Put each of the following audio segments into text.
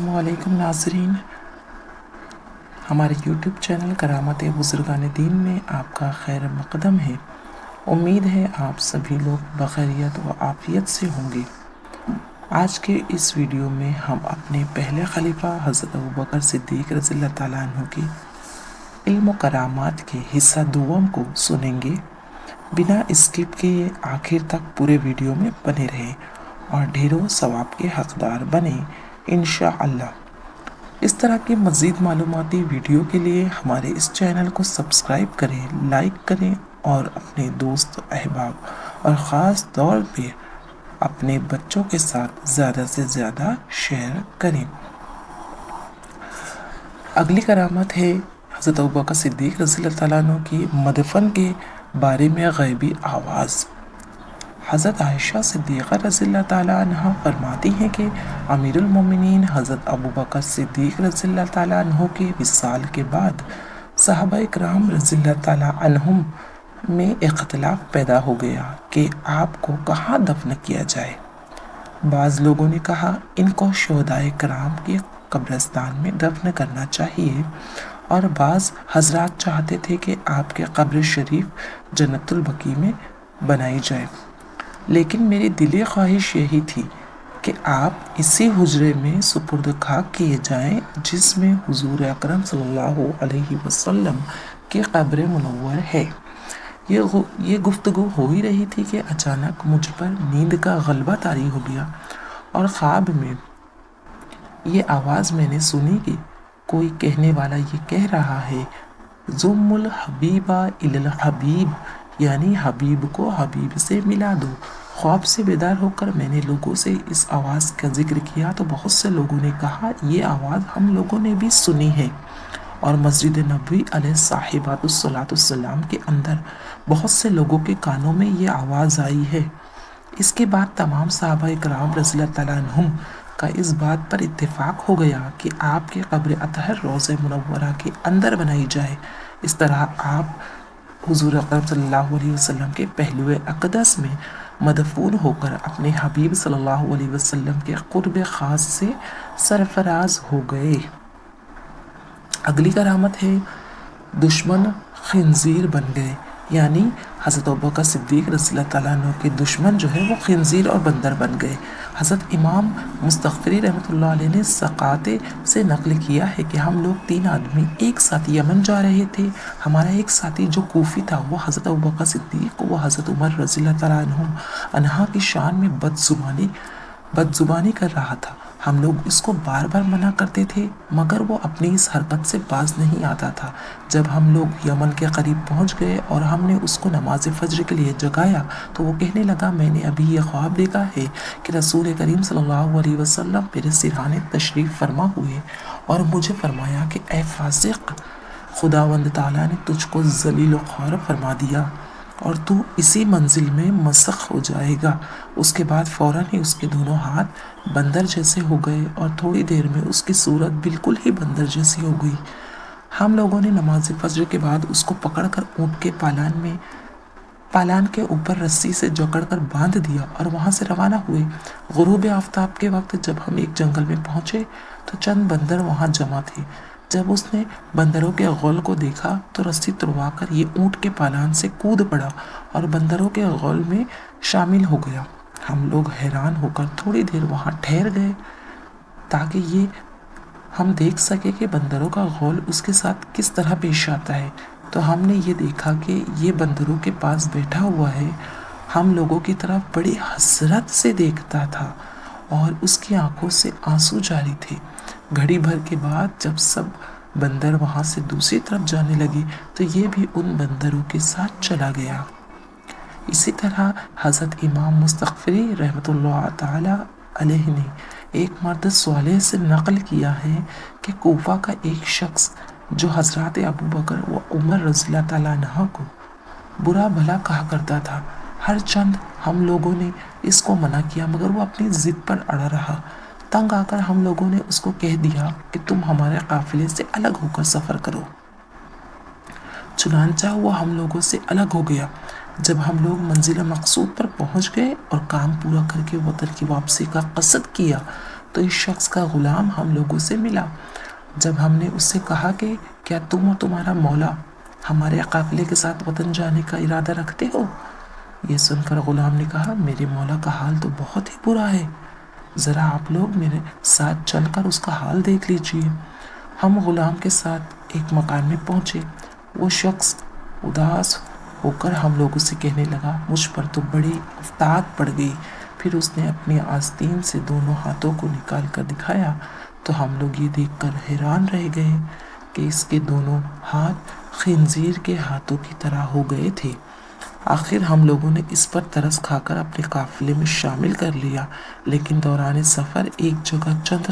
السلام علیکم ناظرین، ہمارے یوٹیوب چینل کرامت بزرگان دین میں آپ کا خیر مقدم ہے۔ امید ہے آپ سبھی لوگ بخیریت و عافیت سے ہوں گے۔ آج کے اس ویڈیو میں ہم اپنے پہلے خلیفہ حضرت ابوبکر صدیق رضی اللہ تعالیٰ عنہ کی علم و کرامات کے حصہ دوم کو سنیں گے۔ بنا اسکپ کے آخر تک پورے ویڈیو میں بنے رہیں اور ڈھیروں ثواب کے حقدار بنیں انشاءاللہ۔ اس طرح کی مزید معلوماتی ویڈیو کے لیے ہمارے اس چینل کو سبسکرائب کریں، لائک کریں اور اپنے دوست احباب اور خاص طور پہ اپنے بچوں کے ساتھ زیادہ سے زیادہ شیئر کریں۔ اگلی کرامت ہے حضرت ابوبکر صدیق رضی اللہ تعالیٰ عنہ کی مدفن کے بارے میں غیبی آواز۔ حضرت عائشہ صدیقہ رضی اللہ تعالیٰ عنہ فرماتی ہیں کہ امیر المومنین حضرت ابوبکر صدیق رضی اللہ تعالیٰ عنہ کے وصال کے بعد صحابہ اکرام رضی اللہ تعالیٰ عنہم میں اختلاف پیدا ہو گیا کہ آپ کو کہاں دفن کیا جائے۔ بعض لوگوں نے کہا ان کو شہدائے کرام کے قبرستان میں دفن کرنا چاہیے، اور بعض حضرات چاہتے تھے کہ آپ کے قبر شریف جنت البقیع میں بنائی جائے، لیکن میری دلی خواہش یہی تھی کہ آپ اسی حجرے میں سپرد خاک کیے جائیں جس میں حضور اکرم صلی اللہ علیہ وسلم کی قبر منور ہے۔ یہ گفتگو ہو ہی رہی تھی کہ اچانک مجھ پر نیند کا غلبہ طاری ہو گیا، اور خواب میں یہ آواز میں نے سنی کہ کوئی کہنے والا یہ کہہ رہا ہے، ضم الحبیبہ الی الحبیب، یعنی حبیب کو حبیب سے ملا دو۔ خواب سے بیدار ہو کر میں نے لوگوں سے اس آواز کا ذکر کیا تو بہت سے لوگوں نے کہا یہ آواز ہم لوگوں نے بھی سنی ہے، اور مسجد نبوی علیہ صاحبات الصلاۃ والسلام کے اندر بہت سے لوگوں کے کانوں میں یہ آواز آئی ہے۔ اس کے بعد تمام صحابہ اکرام رضی اللہ تعالیٰ عنہم کا اس بات پر اتفاق ہو گیا کہ آپ کے قبر اطہر روضہ منورہ کے اندر بنائی جائے۔ اس طرح آپ حضور اکرم صلی اللہ علیہ وسلم کے پہلو اقدس میں مدفون ہو کر اپنے حبیب صلی اللہ علیہ وسلم کے قرب خاص سے سرفراز ہو گئے۔ اگلی کرامت ہے دشمن خنزیر بن گئے، یعنی حضرت ابوبکر صدیق رضی اللہ تعالیٰ عنہ کے دشمن جو ہے وہ خنزیر اور بندر بن گئے۔ حضرت امام مستغفری رحمۃ اللہ علیہ نے سقاطے سے نقل کیا ہے کہ ہم لوگ 3 آدمی ایک ساتھ یمن جا رہے تھے۔ ہمارا ایک ساتھی جو کوفی تھا وہ حضرت ابوبکر صدیق و حضرت عمر رضی اللہ تعالیٰ عنہ کی شان میں بدزبانی کر رہا تھا۔ ہم لوگ اس کو بار بار منع کرتے تھے مگر وہ اپنی اس حرکت سے باز نہیں آتا تھا۔ جب ہم لوگ یمن کے قریب پہنچ گئے اور ہم نے اس کو نماز فجر کے لیے جگایا تو وہ کہنے لگا میں نے ابھی یہ خواب دیکھا ہے کہ رسول کریم صلی اللہ علیہ وسلم میرے سرہانے تشریف فرما ہوئے اور مجھے فرمایا کہ اے فاسق، خداوند تعالیٰ نے تجھ کو ذلیل و خوار فرما دیا اور تو اسی منزل میں مسخ ہو جائے گا۔ اس کے بعد فوراً ہی اس کے دونوں ہاتھ بندر جیسے ہو گئے اور تھوڑی دیر میں اس کی صورت بالکل ہی بندر جیسی ہو گئی۔ ہم لوگوں نے نماز فجر کے بعد اس کو پکڑ کر اونٹ کے پالان کے اوپر رسی سے جکڑ کر باندھ دیا اور وہاں سے روانہ ہوئے۔ غروب آفتاب کے وقت جب ہم ایک جنگل میں پہنچے تو چند بندر وہاں جمع تھے۔ جب اس نے بندروں کے غول کو دیکھا تو رسی تڑوا کر یہ اونٹ کے پالان سے کود پڑا اور بندروں کے غول میں شامل ہو گیا۔ ہم لوگ حیران ہو کر تھوڑی دیر وہاں ٹھہر گئے تاکہ ہم دیکھ سکے کہ بندروں کا غول اس کے ساتھ کس طرح پیش آتا ہے، تو ہم نے یہ دیکھا کہ یہ بندروں کے پاس بیٹھا ہوا ہے، ہم لوگوں کی طرف بڑی حسرت سے دیکھتا تھا اور اس کی آنکھوں سے آنسو جاری تھے۔ گھڑی بھر کے بعد جب سب بندر وہاں سے دوسری طرف جانے لگے تو یہ بھی ان بندروں کے ساتھ چلا گیا۔ اسی طرح حضرت امام مستغفری رحمۃ اللہ تعالیٰ علیہ نے ایک مرد صالح سے نقل کیا ہے کہ کوفہ کا ایک شخص جو حضرات ابوبکر و عمر رضی اللہ تعالیٰ عنہ کو برا بھلا کہا کرتا تھا، ہر چند ہم لوگوں نے اس کو منع کیا مگر وہ اپنی ضد پر اڑا رہا۔ تنگ آ کر ہم لوگوں نے اس کو کہہ دیا کہ تم ہمارے قافلے سے الگ ہو کر سفر کرو۔ چنانچہ وہ ہم لوگوں سے الگ ہو گیا۔ جب ہم لوگ منزل مقصود پر پہنچ گئے اور کام پورا کر کے وطن کی واپسی کا قصد کیا تو اس شخص کا غلام ہم لوگوں سے ملا۔ جب ہم نے اس سے کہا کہ کیا تم اور تمہارا مولا ہمارے قافلے کے ساتھ وطن جانے کا ارادہ رکھتے ہو؟ یہ سن کر غلام نے کہا میرے مولا کا حال تو بہت ہی برا ہے، ذرا آپ لوگ میرے ساتھ چل کر اس کا حال دیکھ لیجئے۔ ہم غلام کے ساتھ ایک مکان میں پہنچے۔ وہ شخص اداس ہو کر ہم لوگوں سے کہنے لگا مجھ پر تو بڑی افتاد پڑ گئی۔ پھر اس نے اپنی آستین سے دونوں ہاتھوں کو نکال کر دکھایا تو ہم لوگ یہ دیکھ کر حیران رہ گئے کہ اس کے دونوں ہاتھ خنزیر کے ہاتھوں کی طرح ہو گئے تھے۔ آخر ہم لوگوں نے اس پر ترس کھا کر اپنے قافلے میں شامل کر لیا، لیکن دوران سفر ایک جگہ چند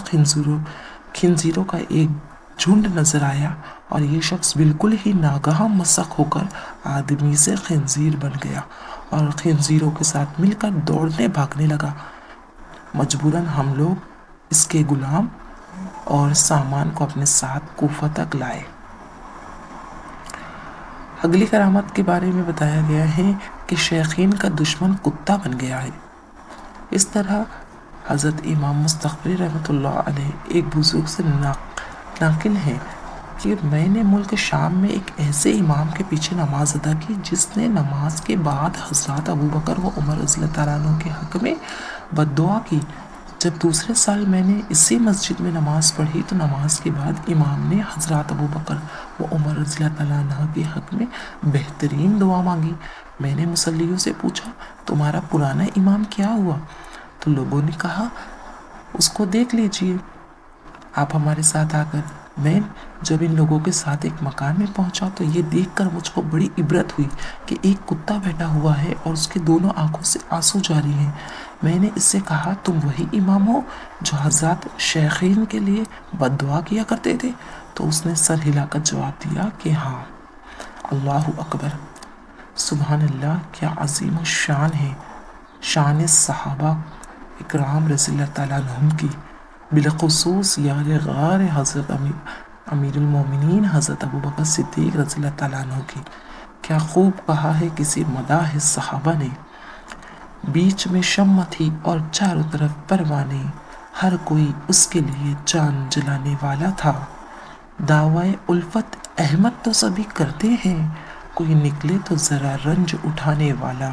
خنزیروں کا ایک جھنڈ نظر آیا اور یہ شخص بالکل ہی ناگہاں مسخ ہو کر آدمی سے خنزیر بن گیا اور خنزیروں کے ساتھ مل کر دوڑنے بھاگنے لگا۔ مجبوراً ہم لوگ اس کے غلام اور سامان کو اپنے ساتھ کوفہ تک لائے۔ اگلی کرامت کے بارے میں بتایا گیا ہے کہ شیخین کا دشمن کتا بن گیا ہے۔ اس طرح حضرت امام مستغفری رحمۃ اللہ علیہ ایک بزرگ سے ناقل ہے کہ میں نے ملک شام میں ایک ایسے امام کے پیچھے نماز ادا کی جس نے نماز کے بعد حضرات ابوبکر و عمر رضی اللہ تعالیٰ عنہ کے حق میں بد دعا کی۔ جب دوسرے سال میں نے اسی مسجد میں نماز پڑھی تو نماز کے بعد امام نے حضرات ابوبکر و عمر رضی اللہ تعالیٰ عنہ کے حق میں بہترین دعا مانگی۔ میں نے مصلیوں سے پوچھا تمہارا پرانا امام کیا ہوا؟ تو لوگوں نے کہا اس کو دیکھ لیجئے، آپ ہمارے ساتھ آ کر۔ میں جب ان لوگوں کے ساتھ ایک مکان میں پہنچا تو یہ دیکھ کر مجھ کو بڑی عبرت ہوئی کہ ایک کتا بیٹھا ہوا ہے اور اس کے دونوں آنکھوں سے آنسو جاری ہیں۔ میں نے اس سے کہا تم وہی امام ہو جو حضرات شیخین کے لیے بد دعا کیا کرتے تھے؟ تو اس نے سر ہلا کر جواب دیا کہ ہاں۔ اللہ اکبر، سبحان اللہ، کیا عظیم الشان ہے شان صحابہ اکرام رضی اللہ تعالیٰ عنہم کی، بالخصوص یار غار حضرت امیر المومنین حضرت ابوبکر صدیق رضی اللہ تعالیٰ عنہ کی۔ کیا خوب کہا ہے کسی مداح صحابہ نے، بیچ میں شمع تھی اور چاروں طرف پروانے، ہر کوئی اس کے لیے جان جلانے والا تھا۔ دعوائے الفت احمد تو سبھی کرتے ہیں، کوئی نکلے تو ذرا رنج اٹھانے والا۔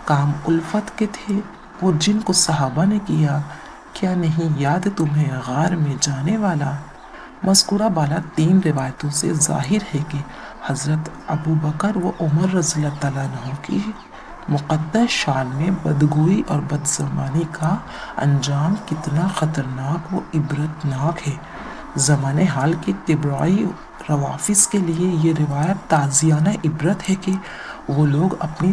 کام الفت کے تھے وہ جن کو صحابہ نے کیا، کیا نہیں یاد تمہیں غار میں جانے والا؟ مذکورہ بالا 3 روایتوں سے ظاہر ہے کہ حضرت ابوبکر و عمر رضی اللہ تعالیٰ عنہ کی مقدس شان میں بدگوئی اور بدزبانی کا انجام کتنا خطرناک و عبرتناک ہے۔ زمانِ حال کے تبعی روافظ کے لیے یہ روایت تعزیانہ عبرت ہے کہ وہ لوگ اپنی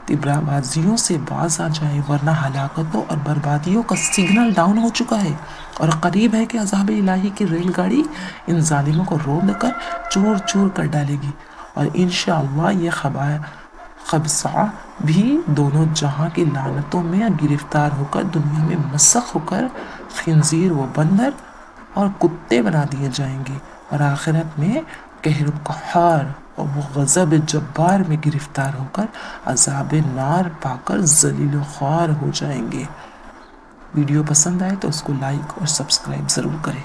تبرہ بازیوں سے باز آ جائیں، ورنہ ہلاکتوں اور بربادیوں کا سگنل ڈاؤن ہو چکا ہے اور قریب ہے کہ عذاب الہی کی ریل گاڑی ان ظالموں کو روند کر چور چور کر ڈالے گی، اور انشاءاللہ یہ خبثہ بھی دونوں جہاں کی لعنتوں میں گرفتار ہو کر دنیا میں مسخ ہو کر خنزیر و بندر اور کتے بنا دیے جائیں گے، اور آخرت میں قہر قہار اور وہ غضب جبار میں گرفتار ہو کر عذاب نار پا کر ذلیل و خوار ہو جائیں گے۔ ویڈیو پسند آئے تو اس کو لائک اور سبسکرائب ضرور کریں۔